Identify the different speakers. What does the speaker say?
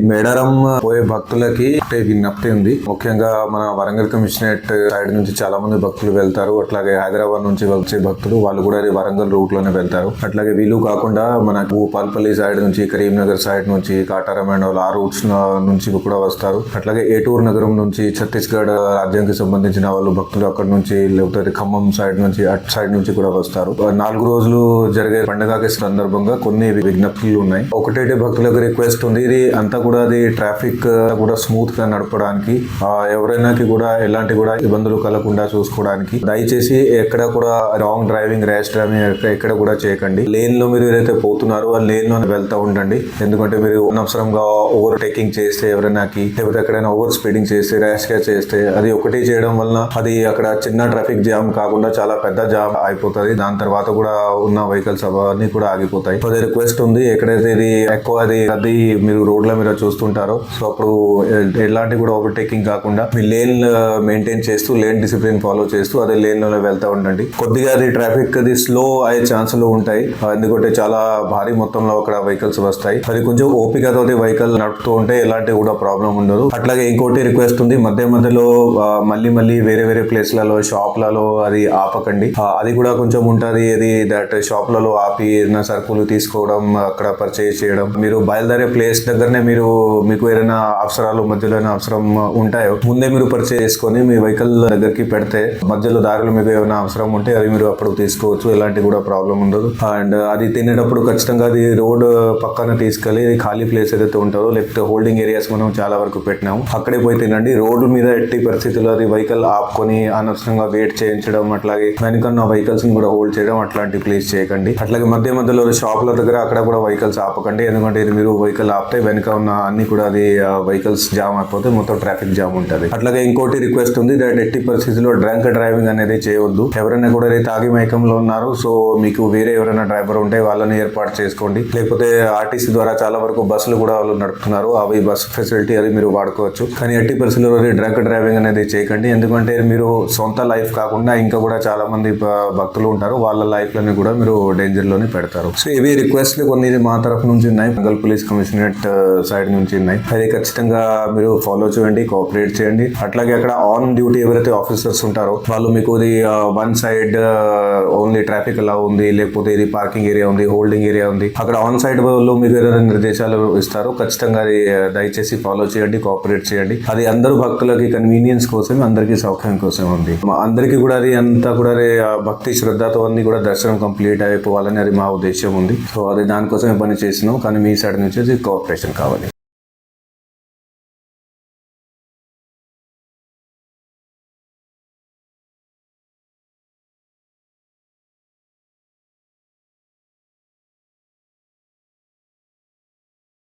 Speaker 1: మేడారం పోయే భక్తులకి విజ్ఞప్తి ఉంది. ముఖ్యంగా మన వరంగల్ కమిషనరేట్ సైడ్ నుంచి చాలా మంది భక్తులు వెళ్తారు. అట్లాగే హైదరాబాద్ నుంచి వచ్చే భక్తులు వాళ్ళు కూడా వరంగల్ రూట్ లోనే వెళ్తారు. అట్లాగే వీళ్ళు కాకుండా మనకు పాల్పల్లి సైడ్ నుంచి, కరీంనగర్ సైడ్ నుంచి, కాటారమండల్ ఆ రూట్స్ నుంచి కూడా వస్తారు. అట్లాగే ఏటూరు నగరం నుంచి, ఛత్తీస్గఢ్ రాజ్యానికి సంబంధించిన వాళ్ళు భక్తులు అక్కడ నుంచి, లేకపోతే ఖమ్మం సైడ్ నుంచి, అటు సైడ్ నుంచి కూడా వస్తారు. 4 రోజులు జరిగే పండుగకి సందర్భంగా కొన్ని విజ్ఞప్తులు ఉన్నాయి. ఒకటేటి భక్తులకు రిక్వెస్ట్ ఉంది, ఇది అంతా కూడా అది ట్రాఫిక్ కూడా స్మూత్ గా నడపడానికి, ఎవరైనా కూడా ఎలాంటి కూడా ఇబ్బందులు కలగకుండా చూసుకోవడానికి దయచేసి ఎక్కడ కూడా రాంగ్ డ్రైవింగ్, ర్యాష్ డ్రైవింగ్ ఎక్కడ కూడా చేయకండి. లేన్ లో మీరు ఏదైతే పోతున్నారో ఆ లేన్ లో వెళ్తూ ఉండండి. ఎందుకంటే మీరు అనవసరంగా ఓవర్ టేకింగ్ చేస్తే, ఎవరైనా లేకపోతే ఎక్కడైనా ఓవర్ స్పీడింగ్ చేస్తే, ర్యాష్ గా చేస్తే, అది ఒకటి చేయడం వలన అది అక్కడ చిన్న ట్రాఫిక్ జామ్ కాకుండా చాలా పెద్ద జామ్ అయిపోతుంది. దాని తర్వాత కూడా ఉన్న వెహికల్స్ అవన్నీ కూడా ఆగిపోతాయి. అదే రిక్వెస్ట్ ఉంది, ఎక్కడైతే ఇది ఎక్కువ అది మీరు రోడ్ల మీద చూస్తుంటారో, సో అప్పుడు ఎలాంటి కూడా ఓవర్ టేకింగ్ కాకుండా మీ లేన్ మెయింటైన్ చేస్తూ, లేన్ డిసిప్లిన్ ఫాలో చేస్తూ అదే లేన్ లోనే వెళ్తూ ఉండండి. కొద్దిగా అది ట్రాఫిక్ అది స్లో అయ్యే ఛాన్సులు ఉంటాయి, ఎందుకంటే చాలా భారీ మొత్తంలో అక్కడ వెహికల్స్ వస్తాయి. అది కొంచెం ఓపికతో వెహికల్ నడుపుతూ ఉంటే ఎలాంటి కూడా ప్రాబ్లం ఉండదు. అట్లాగే ఇంకోటి రిక్వెస్ట్ ఉంది, మధ్యలో మళ్ళీ వేరే ప్లేస్లలో, షాప్లలో అది ఆపకండి. అది కూడా కొంచెం ఉంటది. అది దట్ షాప్లలో ఆపి ఏదైనా సరుకులు తీసుకోవడం, అక్కడ పర్చేజ్ చేయడం, మీరు బయలుదేరే ప్లేస్ దగ్గరనే మీకు ఏదైనా అవసరాలు, మధ్యలో అవసరం ఉంటాయో ముందే మీరు పర్చేజ్ చేసుకొని మీ వెహికల్ దగ్గరికి పెడితే, మధ్యలో దారిలో మీకు ఏమైనా అవసరం ఉంటే అది మీరు అప్పుడు తీసుకోవచ్చు. ఎలాంటి కూడా ప్రాబ్లం ఉండదు. అండ్ అది తినేటప్పుడు ఖచ్చితంగా అది రోడ్ పక్కన తీసుకెళ్లి ఖాళీ ప్లేస్ ఏదైతే ఉంటుందో, లేకపోతే హోల్డింగ్ ఏరియాస్ మనం చాలా వరకు పెట్టినాము, అక్కడే పోయి తినండి. రోడ్డు మీద ఎట్టి పరిస్థితుల్లో అది వెహికల్ ఆపుకొని అనవసరంగా వెయిట్ చేయించడం, అట్లాగే వెనుకన్న వెహికల్స్ ని కూడా హోల్డ్ చేయడం అట్లాంటి ప్లేస్ చేయకండి. అట్లాగే మధ్యలో షాపుల దగ్గర అక్కడ కూడా వెహికల్స్ ఆపకండి. ఎందుకంటే ఇది మీరు వెహికల్ ఆపితే వెనుక ఉన్న అన్ని కూడా అది వెహికల్స్ జామ్ అయిపోతే మొత్తం ట్రాఫిక్ జామ్ ఉంటుంది. అట్లాగే ఇంకోటి రిక్వెస్ట్ ఉంది, దట్ ఎట్టి పరిస్థితుల్లో డ్రంక్ డ్రైవింగ్ అనేది చేయవద్దు. ఎవరైనా కూడా తాగి మైకంలో ఉన్నారు, సో మీకు వేరే ఎవరైనా డ్రైవర్ ఉంటే వాళ్ళని ఏర్పాటు చేసుకోండి. లేకపోతే ఆర్టీసీ ద్వారా చాలా వరకు బస్సులు కూడా వాళ్ళు నడుపుతున్నారు, అవి బస్ ఫెసిలిటీ అది మీరు వాడుకోవచ్చు. కానీ ఎట్టి పరిస్థితుల్లో డ్రంక్ డ్రైవింగ్ అనేది చేయకండి. ఎందుకంటే మీరు సొంత లైఫ్ కాకుండా ఇంకా కూడా చాలా మంది భక్తులు ఉంటారు, వాళ్ళ లైఫ్ లని కూడా మీరు డేంజర్ లోనే పెడతారు. సో ఇవి రిక్వెస్ట్లు కొన్ని మా తరఫు నుంచి ఉన్నాయి, వరంగల్ పోలీస్ కమిషనరేట్ సైడ్ నుంచి ఉన్నాయి. అది ఖచ్చితంగా మీరు ఫాలో చేయండి, కోఆపరేట్ చేయండి. అట్లాగే అక్కడ ఆన్ డ్యూటీ ఎవరైతే ఆఫీసర్స్ ఉంటారో వాళ్ళు మీకు ఇది వన్ సైడ్ ఓన్లీ ట్రాఫిక్ అలా ఉంది, లేకపోతే ఇది పార్కింగ్ ఏరియా ఉంది, హోల్డింగ్ ఏరియా ఉంది, అక్కడ ఆన్ సైడ్ వాళ్ళు మీకు ఏదైనా నిర్దేశాలు ఇస్తారు, ఖచ్చితంగా అది దయచేసి ఫాలో చేయండి, కోఆపరేట్ చేయండి. అది అందరూ భక్తులకి కన్వీనియన్స్ కోసం, అందరికీ సౌకర్యం కోసం ఉంది. అందరికీ కూడా అది అంతా కూడా భక్తి శ్రద్ధతో అన్ని కూడా దర్శనం కంప్లీట్ అయిపోవాలని అది మా ఉద్దేశం ఉంది. సో అది దానికోసమే పని చేసినాం. కానీ మీ సైడ్ నుంచి కోఆపరేషన్ కావాలి.